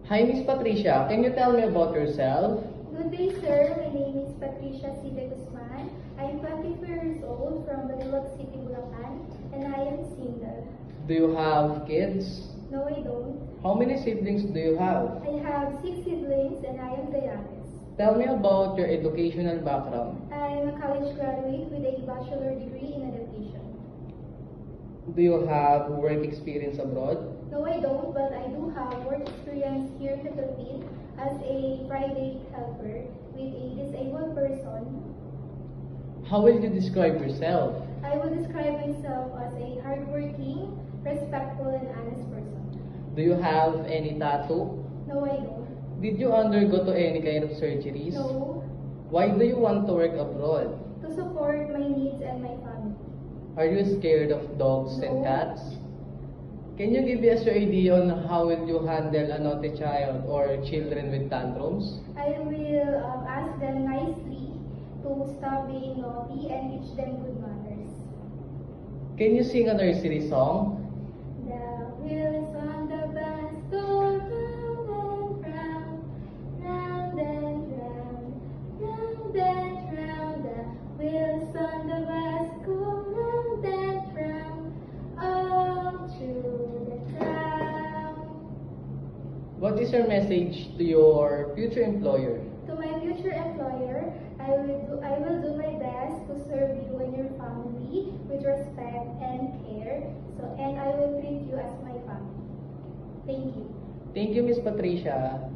Hi, Miss Patricia. Can you tell me about yourself? Good day, sir. My name is Patricia Cide Guzman. I am 24 years old from Baliwag City, Bulacan, and I am single. Do you have kids? No, I don't. How many siblings do you have? I have 6 siblings, and I am the youngest. Tell me about your educational background. I am a college graduate with a bachelor degree in education. Do you have work experience abroad? No, I don't, but I do have work experience here in the Philippines as a private helper with a disabled person. How will you describe yourself? I would describe myself as a hardworking, respectful, and honest person. Do you have any tattoo? No, I don't. Did you undergo to any kind of surgeries? No, Why do you want to work abroad? to support my needs and my family. Are you scared of dogs and No. cats? Can you give us your idea on how will you handle a naughty child or children with tantrums? I will ask them nicely to stop being naughty and teach them good manners. Can you sing a nursery song? The wheels on the bus go round and round, round and round, round and round. The wheels on the bus go round and round, all through the town. What is your message to your future employer? To my future employer, I will do my best to serve you and your family with respect and care. And I will treat you as my family. Thank you. Thank you, Miss Patricia.